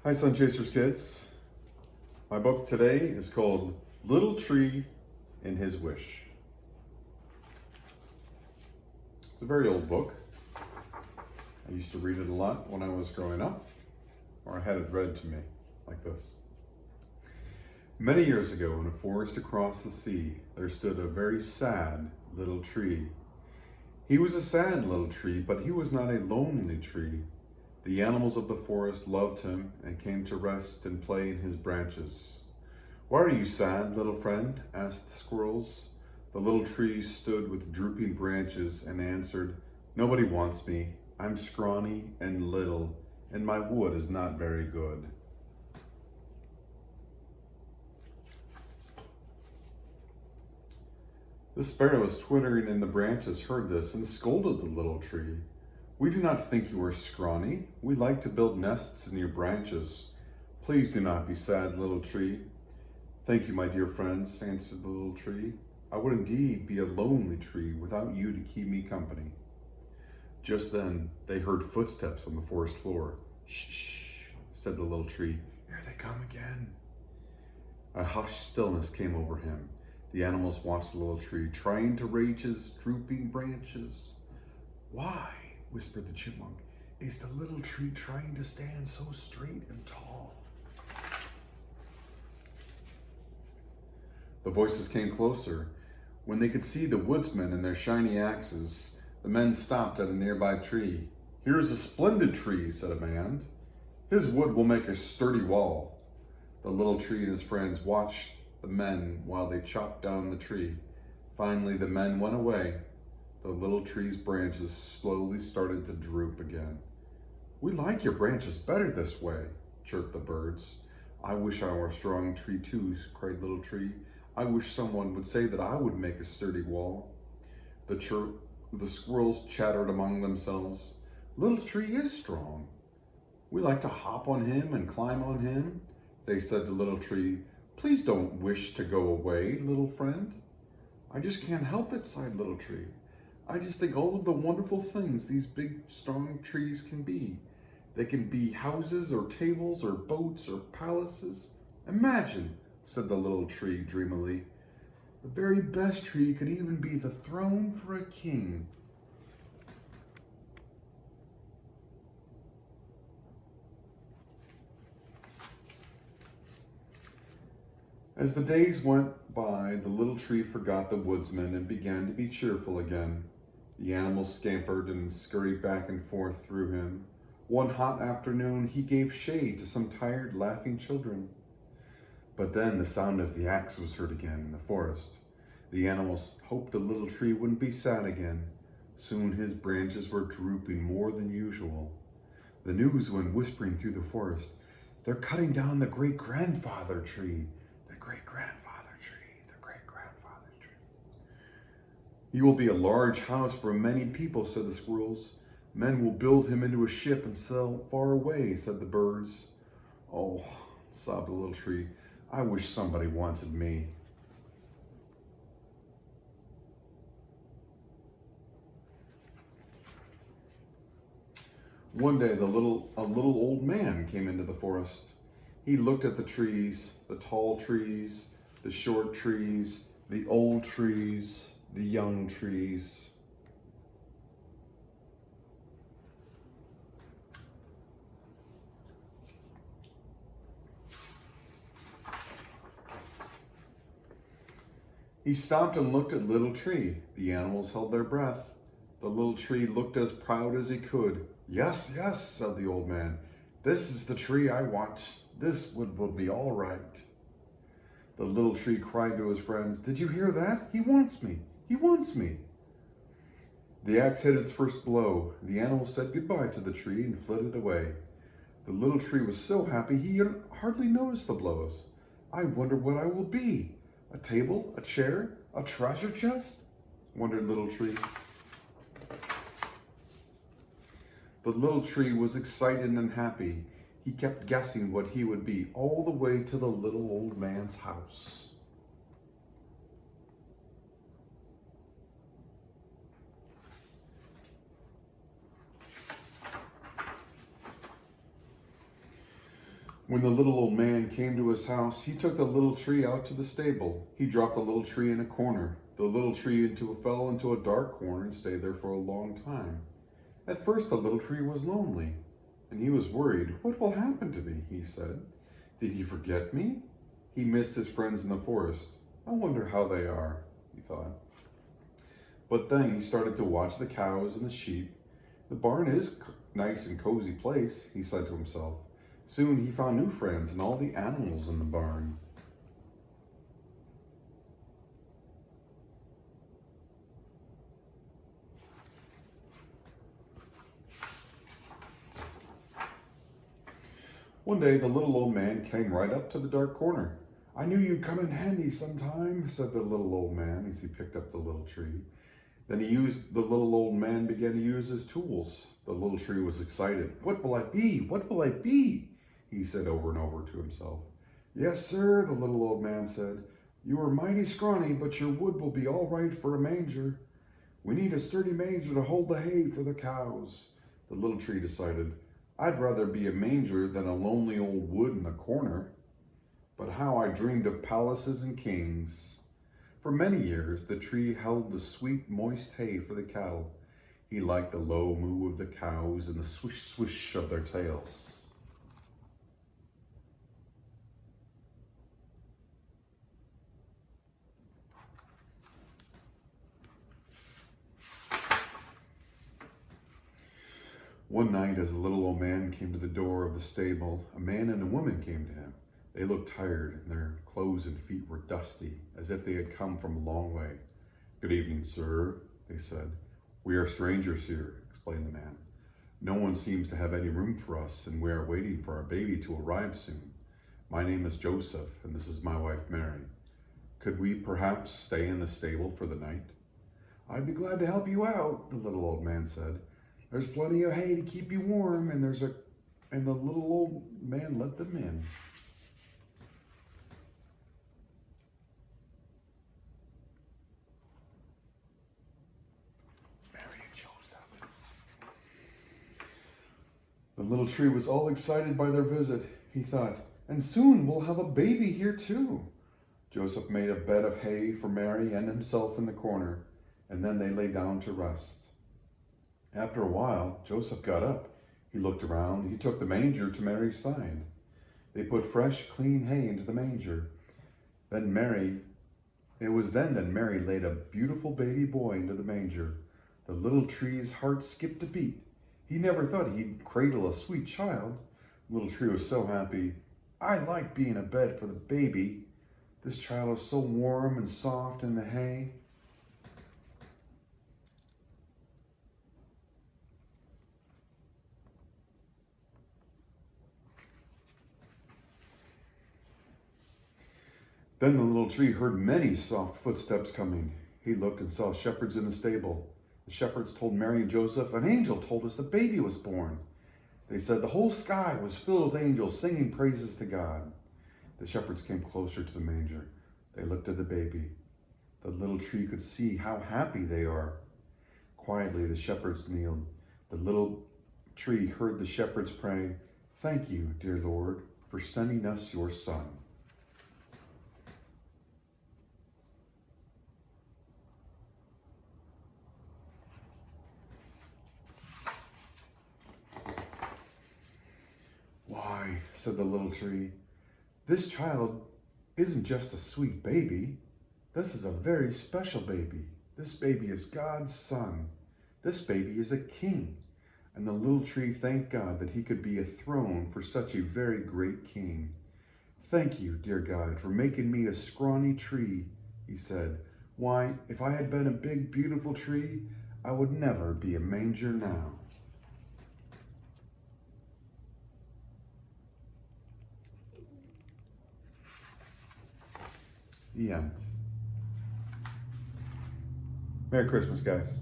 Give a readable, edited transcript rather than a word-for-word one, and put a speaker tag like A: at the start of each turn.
A: Hi, SonChasers kids. My book today is called Little Tree and His Wish. It's a very old book. I used to read it a lot when I was growing up, or I had it read to me like this. Many years ago, in a forest across the sea, there stood a very sad little tree. He was a sad little tree, but he was not a lonely tree. The animals of the forest loved him and came to rest and play in his branches. "Why are you sad, little friend?" asked the squirrels. The little tree stood with drooping branches and answered, "Nobody wants me. I'm scrawny and little, and my wood is not very good." The sparrows twittering in the branches heard this and scolded the little tree. "We do not think you are scrawny. We like to build nests in your branches. Please do not be sad, little tree." "Thank you, my dear friends," answered the little tree. "I would indeed be a lonely tree without you to keep me company." Just then, they heard footsteps on the forest floor. "Shh," said the little tree. "Here they come again." A hushed stillness came over him. The animals watched the little tree, trying to raise his drooping branches. "Why," whispered the chipmunk, "is the little tree trying to stand so straight and tall?" The voices came closer. When they could see the woodsmen and their shiny axes, the men stopped at a nearby tree. "Here is a splendid tree," said a man. "His wood will make a sturdy wall." The little tree and his friends watched the men while they chopped down the tree. Finally, the men went away. The little tree's branches slowly started to droop again. "We like your branches better this way," chirped the birds. "I wish I were a strong tree too," cried Little Tree. "I wish someone would say that I would make a sturdy wall." The squirrels chattered among themselves. "Little Tree is strong. We like to hop on him and climb on him," they said to Little Tree. "Please don't wish to go away, little friend." "I just can't help it," sighed Little Tree. "I just think all of the wonderful things these big, strong trees can be. They can be houses or tables or boats or palaces. Imagine," said the little tree dreamily. "The very best tree could even be the throne for a king." As the days went by, the little tree forgot the woodsman and began to be cheerful again. The animals scampered and scurried back and forth through him. One hot afternoon, he gave shade to some tired, laughing children. But then the sound of the axe was heard again in the forest. The animals hoped the little tree wouldn't be sad again. Soon his branches were drooping more than usual. The news went whispering through the forest. "They're cutting down the great-grandfather tree. The great-grandfather tree. The great-grandfather tree." "He will be a large house for many people," said the squirrels. "Men will build him into a ship and sail far away," said the birds. "Oh," sobbed the little tree, "I wish somebody wanted me." One day, a little old man came into the forest. He looked at the trees, the tall trees, the short trees, the old trees, the young trees. He stopped and looked at Little Tree. The animals held their breath. The little tree looked as proud as he could. "Yes, yes," said the old man. "This is the tree I want. This wood will be all right." The little tree cried to his friends, "Did you hear that? He wants me. He wants me." The axe hit its first blow. The animals said goodbye to the tree and flitted away. The little tree was so happy he hardly noticed the blows. "I wonder what I will be. A table, a chair, a treasure chest?" wondered Little Tree. The little tree was excited and happy. He kept guessing what he would be all the way to the little old man's house. When the little old man came to his house, he took the little tree out to the stable. He dropped the little tree in a corner. The little tree fell into a dark corner and stayed there for a long time. At first, the little tree was lonely, and he was worried. "What will happen to me?" he said. "Did he forget me?" He missed his friends in the forest. "I wonder how they are," he thought. But then he started to watch the cows and the sheep. "The barn is a nice and cozy place," he said to himself. Soon he found new friends and all the animals in the barn. One day the little old man came right up to the dark corner. "I knew you'd come in handy sometime," said the little old man as he picked up the little tree. Then the little old man began to use his tools. The little tree was excited. "What will I be? What will I be?" he said over and over to himself. "Yes, sir," the little old man said. "You are mighty scrawny, but your wood will be all right for a manger. We need a sturdy manger to hold the hay for the cows." The little tree decided, "I'd rather be a manger than a lonely old wood in a corner." But how I dreamed of palaces and kings. For many years, the tree held the sweet, moist hay for the cattle. He liked the low moo of the cows and the swish, swish of their tails. One night, as the little old man came to the door of the stable, a man and a woman came to him. They looked tired, and their clothes and feet were dusty, as if they had come from a long way. "Good evening, sir," they said. "We are strangers here," explained the man. "No one seems to have any room for us, and we are waiting for our baby to arrive soon. My name is Joseph, and this is my wife, Mary. Could we perhaps stay in the stable for the night?" "I'd be glad to help you out," the little old man said. "There's plenty of hay to keep you warm," and the little old man let them in. Mary and Joseph. The little tree was all excited by their visit. He thought, "And soon we'll have a baby here too." Joseph made a bed of hay for Mary and himself in the corner, and then they lay down to rest. After a while, Joseph got up. He looked around. He took the manger to Mary's side. They put fresh, clean hay into the manger. It was then that Mary laid a beautiful baby boy into the manger. The little tree's heart skipped a beat. He never thought he'd cradle a sweet child. The little tree was so happy. "I like being a bed for the baby. This child is so warm and soft in the hay." Then the little tree heard many soft footsteps coming. He looked and saw shepherds in the stable. The shepherds told Mary and Joseph, "An angel told us the baby was born." They said the whole sky was filled with angels singing praises to God. The shepherds came closer to the manger. They looked at the baby. The little tree could see how happy they are. Quietly, the shepherds kneeled. The little tree heard the shepherds pray, "Thank you, dear Lord, for sending us your son." "Why," said the little tree, "this child isn't just a sweet baby. This is a very special baby. This baby is God's son. This baby is a king." And the little tree thanked God that he could be a throne for such a very great king. "Thank you, dear God, for making me a scrawny tree," he said. "Why, if I had been a big, beautiful tree, I would never be a manger now." The end. Merry Christmas, guys.